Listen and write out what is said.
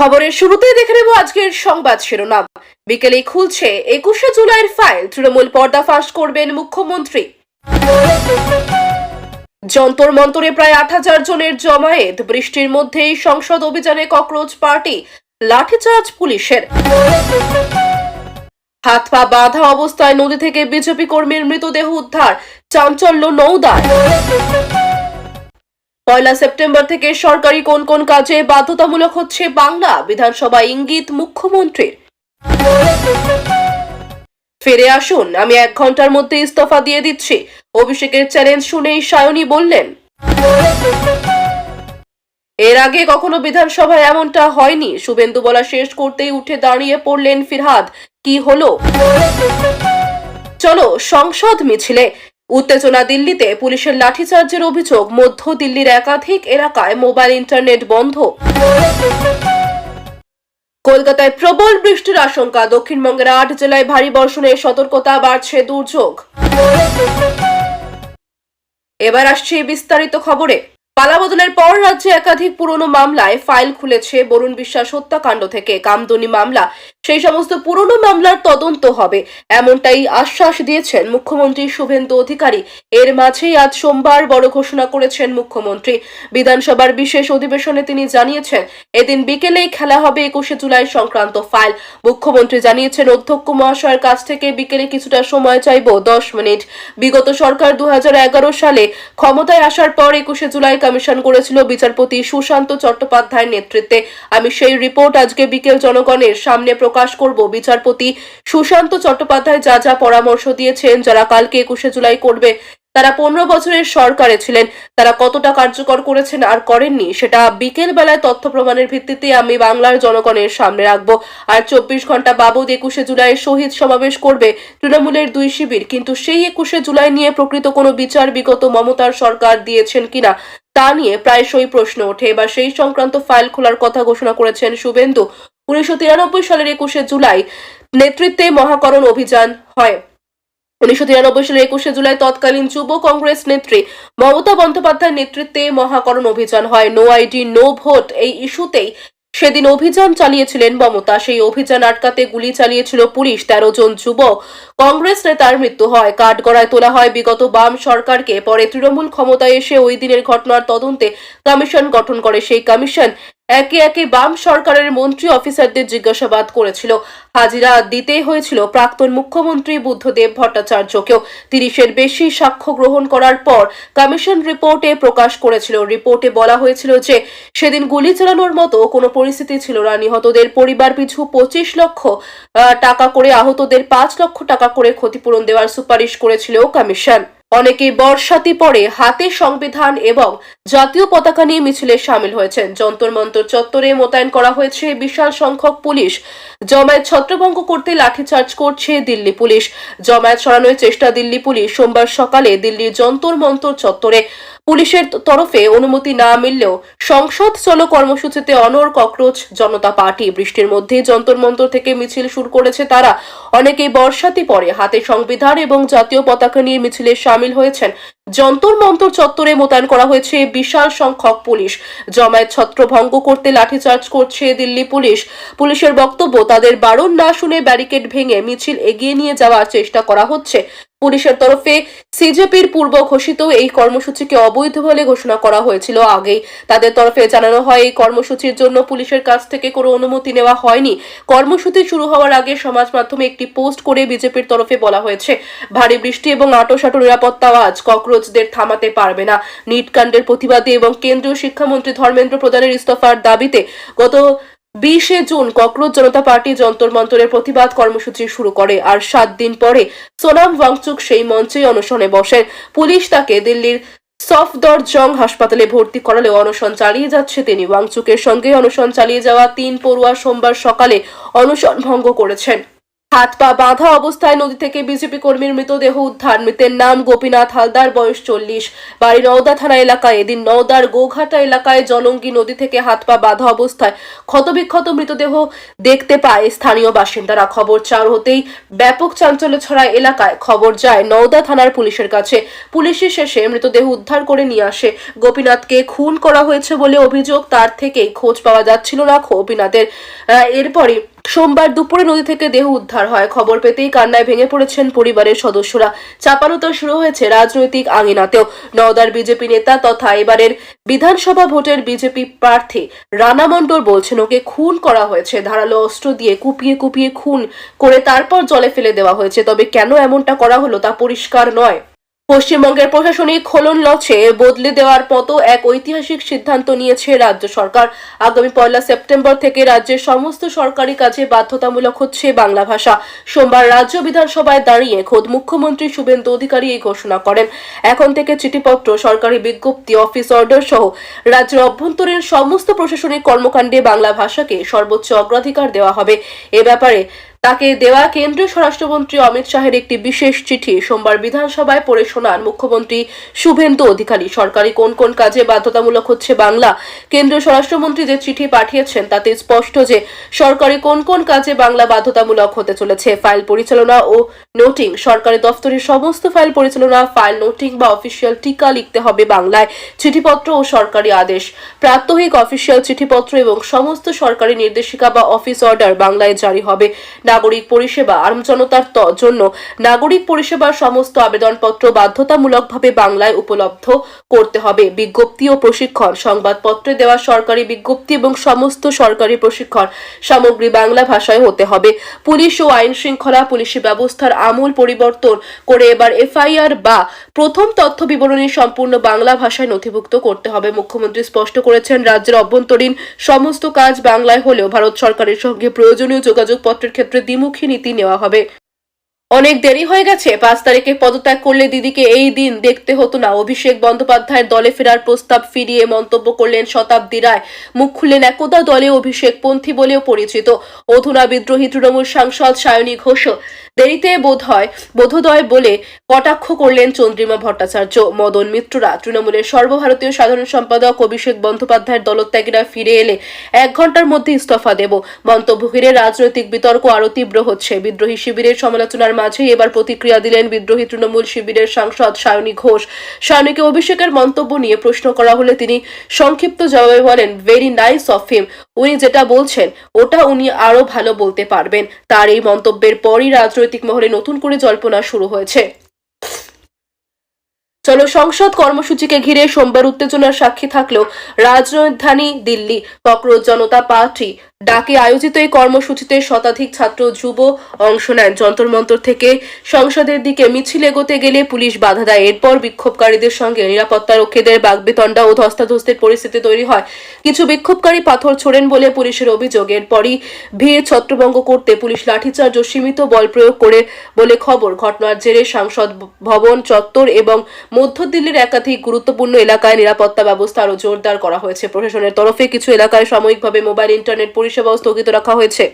খবরের শুরুতেই দেখে নেব আজকের সংবাদ শিরোনাম। বিকেলে খুলছে 21শে জুলাইয়ের ফাইল, তৃণমূল পর্দাফাঁস করবেন মুখ্যমন্ত্রী। যন্তর মন্তরে প্রায় ৮,০০০ জনের জমায়েত, বৃষ্টির মধ্যেই সংসদ অভিযানে ককরোচ পার্টি, লাঠিচার্জ পুলিশের। হাত পা বাঁধা অবস্থায় নদী থেকে বিজেপি কর্মীর মৃতদেহ উদ্ধার, চাঞ্চল্য নওদায়। ১ সেপ্টেম্বর থেকে সরকারি কোন কোন কাজে বাধ্যতামূলক হচ্ছে বাংলা, বিধানসভায় ইঙ্গিত মুখ্যমন্ত্রীর। ফিরে আসুন, আমি 1 ঘন্টার মধ্যে ইস্তফা দিয়ে দিচ্ছি, অভিষেকের চ্যালেঞ্জ শুনেই সায়নী বললেন। এর আগে কখনো বিধানসভায় এমনটা হয়নি, শুভেন্দু বলা শেষ করতেই উঠে দাঁড়িয়ে পড়লেন ফিরহাদ। কি হলো? চলো সংসদ মিছিলে। উত্তেজনা দিল্লিতে, পুলিশের লাঠিচার্জের অভিযোগ, মধ্য দিল্লির একাধিক এলাকায় মোবাইল ইন্টারনেট বন্ধ। কলকাতায় প্রবল বৃষ্টির আশঙ্কা, দক্ষিণবঙ্গের 8 জেলায় ভারী বর্ষণের সতর্কতা, বাড়ছে দুর্যোগ। এবার আসছে বিস্তারিত খবরে। পালাবদলের পর রাজ্যে একাধিক পুরনো মামলায় ফাইল খুলেছে বরুণ বিশ্বাস হত্যাকাণ্ড থেকে কামদুনি মামলা। সেই সমস্ত পুরনো মামলার তদন্ত হবে, এমনটাই আশ্বাস দিয়েছেন মুখ্যমন্ত্রী শুভেন্দু অধিকারী। এর মাঝেই আজ সোমবার বড় ঘোষণা করেছেন মুখ্যমন্ত্রী। বিধানসভার বিশেষ অধিবেশনে তিনি জানিয়েছেন এদিন বিকেলেই খেলা হবে 21শে জুলাই সংক্রান্ত ফাইল। মুখ্যমন্ত্রী জানিয়েছেন অধ্যক্ষ মহাশয়ের কাছ থেকে বিকেলে কিছুটা সময় চাইব, 10 মিনিট। বিগত সরকার 2011 সালে ক্ষমতায় আসার পর 21শে জুলাই কমিশন করেছিল বিচারপতি সুশান্ত চট্টোপাধ্যায়ের নেতৃত্বে। আমি সেই রিপোর্ট আজকে বিকেল জনগণের সামনে প্রকাশ করব। বিচারপতি সুশান্ত চট্টোপাধ্যায় যা যা পরামর্শ দিয়েছেন, যারা কালকে 21শে জুলাই করবে তারা 15 বছরের সরকারে ছিলেন, তারা কতটা কার্যকর করেছেন আর করেননি সেটা বিকেল বেলায় তথ্য প্রমাণের ভিত্তিতে আমি বাংলার জনগণের সামনে রাখবো। আর 24 ঘন্টা বাবদ 21শে জুলাই শহীদ সমাবেশ করবে তৃণমূলের 2 শিবির। কিন্তু সেই 21শে জুলাই নিয়ে প্রকৃত কোনো বিচার বিগত মমতার সরকার দিয়েছেন কিনা তা নিয়ে প্রায়শই প্রশ্ন ওঠে। এবার সেই সংক্রান্ত ফাইল খোলার কথা ঘোষণা করেছেন শুভেন্দু। 1993 সালের 21শে জুলাই নেতৃত্বে মহাকরণ অভিযান হয়। 1993 সালের 21শে জুলাই তৎকালীন যুব কংগ্রেস নেত্রী মমতা বন্দ্যোপাধ্যায়ের নেতৃত্বে মহাকরণ অভিযান হয়। নো আইডি নো ভোট এই ইস্যুতেই সেদিন অভিযান চালিয়েছিলেন মমতা। সেই অভিযান আটকাতে গুলি চালিয়েছিল পুলিশ। 13 জন যুব কংগ্রেস নেতার মৃত্যু হয়। কাঠগড়ায় তোলা হয় বিগত বাম সরকারকে। পরে তৃণমূল ক্ষমতায় এসে ওই দিনের ঘটনার তদন্তে কমিশন গঠন করে। সেই কমিশন একে একে বাম সরকারের মন্ত্রী অফিসারদের জিজ্ঞাসাবাদ করেছিল। হাজিরা দিতে হয়েছিল প্রাক্তন মুখ্যমন্ত্রী বুদ্ধদেব ভট্টাচার্যকেও। 30-এর বেশি সাক্ষ্য গ্রহণ করার পর কমিশন রিপোর্টে প্রকাশ করেছিল। রিপোর্টে বলা হয়েছিল যে সেদিন গুলি চালানোর মতো কোনো পরিস্থিতি ছিল না। নিহতদের পরিবার পিছু 25 লক্ষ টাকা করে, আহতদের 5 লক্ষ টাকা করে ক্ষতিপূরণ দেওয়ার সুপারিশ করেছিল কমিশন। অনেকে বর্ষাতি পরে হাতে সংবিধান এবং জাতীয় পতাকা নিয়ে মিছিলে সামিল হয়েছেন। যন্তর মন্তর চত্বরে মোতায়েন করা হয়েছে বিশাল সংখ্যক পুলিশ। জমায়েত ছত্রভঙ্গ করতে লাঠিচার্জ করছে দিল্লি পুলিশ। জমায়েত সরানোর চেষ্টা দিল্লি পুলিশ। সোমবার সকালে দিল্লির যন্তর মন্তর চত্বরে পুলিশের তরফে অনুমতি না মিললেও সংসদ চলো কর্মসূচিতে অনড় ককরোচ জনতা পার্টি। বৃষ্টির মধ্যে যন্তর মন্তর থেকে মিছিল শুরু করেছে তারা। অনেকেই বর্ষাতি পরে হাতে সংবিধান এবং জাতীয় পতাকা নিয়ে মিছিলে সামিল হয়েছেন। যন্তর মন্তর চত্বরে মোতায়েন করা হয়েছে বিশাল সংখ্যক পুলিশ। জমায়েত ছত্রভঙ্গ করতে লাঠিচার্জ করছে দিল্লি পুলিশ। পুলিশের বক্তব্য, তাদের বারণ না শুনে ব্যারিকেড ভেঙে মিছিল এগিয়ে নিয়ে যাওয়ার চেষ্টা করা হচ্ছে। পুলিশের তরফে সিজেপির পূর্ব ঘোষিত এই কর্মসূচিকে অবৈধ বলে ঘোষণা করা হয়েছিল আগেই। তাদের তরফে জানানো হয় এই কর্মসূচির জন্য পুলিশের কাছ থেকে কোনো অনুমতি নেওয়া হয়নি। কর্মসূচি শুরু হওয়ার আগে সমাজ মাধ্যমে একটি পোস্ট করে বিজেপির তরফে বলা হয়েছে ভারী বৃষ্টি এবং আঁটোসাঁটো নিরাপত্তা আজ ককরোচদের থামাতে পারবে না। নিট কাণ্ডের প্রতিবাদে এবং কেন্দ্রীয় শিক্ষামন্ত্রী ধর্মেন্দ্র প্রধানের ইস্তফার দাবিতে গত 20শে জুন ককরোচ জনতা পার্টি যন্তর মন্তরের প্রতিবাদ কর্মসূচি শুরু করে। আর 7 দিন পরে সোনাম ওয়াংচুক সেই মঞ্চে অনশনে বসেন। পুলিশ তাকে দিল্লির সফদরজং হাসপাতালে ভর্তি করালেও অনশন চালিয়ে যাচ্ছে তিনি। ওয়াংচুকের সঙ্গে অনশন চালিয়ে যাওয়া 3 পড়ুয়া সোমবার সকালে অনশন ভঙ্গ করেছেন। হাত পা বাঁধা অবস্থায় নদী থেকে বিজেপি কর্মীর মৃতদেহ উদ্ধার। মৃতের নাম গোপীনাথ হালদার, বয়স 40, বাড়ি নওদা থানা এলাকায়। এদিন নওদার গোঘাটা এলাকায় জলঙ্গি নদী থেকে হাত পা বাঁধা অবস্থায় ক্ষতবিক্ষত মৃতদেহ দেখতে পায় স্থানীয় বাসিন্দারা। খবর চার হতেই ব্যাপক চাঞ্চল্য ছড়ায় এলাকায়। খবর যায় নওদা থানার পুলিশের কাছে। পুলিশি শেষে মৃতদেহ উদ্ধার করে নিয়ে আসে। গোপীনাথকে খুন করা হয়েছে বলে অভিযোগ। তার থেকেই খোঁজ পাওয়া যাচ্ছিল না গোপীনাথের। এরপরই সোমবার দুপুরে নদী থেকে দেহ উদ্ধার হয়। খবর পেতেই কান্নায় ভেঙে পড়েছেন পরিবারের সদস্যরা। চাপানুতর শুরু হয়েছে রাজনৈতিক আঙিনাতেও। নওদার বিজেপি নেতা তথা এবারের বিধানসভা ভোটের বিজেপি প্রার্থী রানা মণ্ডল বলছেন, ওকে খুন করা হয়েছে, ধারালো অস্ত্র দিয়ে কুপিয়ে কুপিয়ে খুন করে তারপর জলে ফেলে দেওয়া হয়েছে। তবে কেন এমনটা করা হলো তা পরিষ্কার নয়। পশ্চিমবঙ্গের প্রশাসনিক খোলন লচে বদলে দেওয়ার মতো এক ঐতিহাসিক সিদ্ধান্ত নিয়েছে রাজ্য সরকার। আগামী 1 সেপ্টেম্বর থেকে রাজ্যের সমস্ত সরকারি কাজে বাধ্যতামূলক হচ্ছে বাংলা ভাষা। সোমবার রাজ্য বিধানসভায় দাঁড়িয়ে খোদ মুখ্যমন্ত্রী শুভেন্দু অধিকারী এই ঘোষণা করেন। এখন থেকে চিঠিপত্র, সরকারি বিজ্ঞপ্তি, অফিস অর্ডার সহ রাজ্যের অভ্যন্তরীণ সমস্ত প্রশাসনিক কর্মকাণ্ডে বাংলা ভাষাকে সর্বোচ্চ অগ্রাধিকার দেওয়া হবে। এ ব্যাপারে তাকে দেওয়া কেন্দ্রীয় স্বরাষ্ট্রমন্ত্রী অমিত শাহের একটি বিশেষ চিঠি সোমবার বিধানসভায় পড়ে শোনান মুখ্যমন্ত্রী শুভেন্দু অধিকারী। সরকারি কোন কোন কাজে বাধ্যতামূলক হচ্ছে বাংলা? কেন্দ্রীয় স্বরাষ্ট্রমন্ত্রী যে চিঠি পাঠিয়েছেন তাতে স্পষ্ট যে সরকারি কোন কোন কাজে বাংলা বাধ্যতামূলক হতে চলেছে। ফাইল পরিচালনা ও নোটিং, সরকারি দফতরের সমস্ত ফাইল পরিচালনা, ফাইল নোটিং বা অফিসিয়াল টিকা লিখতে হবে বাংলায়। চিঠিপত্র ও সরকারি আদেশ, প্রাত্যহিক অফিসিয়াল চিঠিপত্র এবং সমস্ত সরকারি নির্দেশিকা বা অফিস অর্ডার বাংলায় জারি হবে। নাগরিক পরিষেবা, আমজনতার জন্য নাগরিক পরিষেবার সমস্ত আবেদনপত্র বাধ্যতামূলকভাবে বাংলায় উপলব্ধ করতে হবে। বিজ্ঞপ্তি ও প্রশিক্ষণ, সংবাদপত্রে দেওয়া সরকারি বিজ্ঞপ্তি এবং সমস্ত সরকারি প্রশিক্ষণ সামগ্রী বাংলা ভাষায় হতে হবে। পুলিশ ও আইন শৃঙ্খলা, পুলিশি ব্যবস্থার আমূল পরিবর্তন করে এবার এফআইআর বা প্রথম তথ্য বিবরণী সম্পূর্ণ বাংলা ভাষায় নথিভুক্ত করতে হবে। মুখ্যমন্ত্রী স্পষ্ট করেছেন, রাজ্যের অভ্যন্তরীণ সমস্ত কাজ বাংলায় হলেও ভারত সরকারের সঙ্গে প্রয়োজনীয় যোগাযোগপত্রের ক্ষেত্রে দ্বিমুখী নীতি নেওয়া হবে। অনেক দেরি হয়ে গেছে, 5 তারিখে পদত্যাগ করলে দিদিকে এই দিন দেখতে হতো না। অভিষেক বন্দ্যোপাধ্যায়ের দলে ফেরার প্রস্তাব ফিরিয়ে মন্তব্য করলেন শতাব্দী রায়। মুখ খুললেন একদা দলে অভিষেক পন্থী বলেও পরিচিত অধুনা বিদ্রোহী তৃণমূল সাংসদ সায়নী ঘোষ। দেরিতে বোধোদয় বলে কটাক্ষ করলেন চন্দ্রিমা ভট্টাচার্য। মদন মিত্ররা, তৃণমূলের সর্বভারতীয় সাধারণ সম্পাদক অভিষেক বন্দ্যোপাধ্যায়ের দলত্যাগীরা ফিরে এলে 1 ঘন্টার মধ্যে ইস্তফা দেব। মন্তব্য ঘিরে রাজনৈতিক বিতর্ক আরো তীব্র হচ্ছে। বিদ্রোহী শিবিরের সমালোচনার মাঝেই এবার প্রতিক্রিয়া দিলেন বিদ্রোহী তৃণমূল শিবিরের সাংসদ সায়নী ঘোষ। সায়নীকে অভিষেকের মন্তব্য নিয়ে প্রশ্ন করা হলে তিনি সংক্ষিপ্ত জবাবে বলেন, ভেরি নাইস অফ হিম, উনি যেটা বলছেন ওটা উনি আরো ভালো বলতে পারবেন। তার এই মন্তব্যের পরই রাজনৈতিক মহলে নতুন করে জল্পনা শুরু হয়েছে। চলো সংসদ কর্মসূচিকে ঘিরে সোমবার উত্তেজনার সাক্ষী থাকলেও রাজধানী দিল্লি। ককরোচ জনতা পার্টি ডাকে আয়োজিত এই কর্মসূচিতে শতাধিক ছাত্র যুব অংশ নেন। যন্তর মন্তর থেকে সংসদের দিকে মিছিল এগোতে গেলে পুলিশ বাধা দেয়। এরপর বিক্ষোভকারীদের সঙ্গে নিরাপত্তা রক্ষীদের বাগবিতণ্ডা ও ধস্তাধস্তির পরিস্থিতি তৈরি হয়। কিছু বিক্ষোভকারী পাথর ছোড়েন বলে পুলিশের অভিযোগ। এরপরই ভিড় ছত্রভঙ্গ করতে পুলিশ লাঠিচার্জ ও সীমিত বল প্রয়োগ করে বলে খবর। ঘটনার জেরে সংসদ ভবন চত্বর এবং মধ্য দিল্লির একাধিক গুরুত্বপূর্ণ এলাকায় নিরাপত্তা ব্যবস্থা আরো জোরদার করা হয়েছে। প্রশাসনের তরফে কিছু এলাকায় সাময়িকভাবে মোবাইল ইন্টারনেট পরিষেবাও স্থগিত রাখা হয়েছে।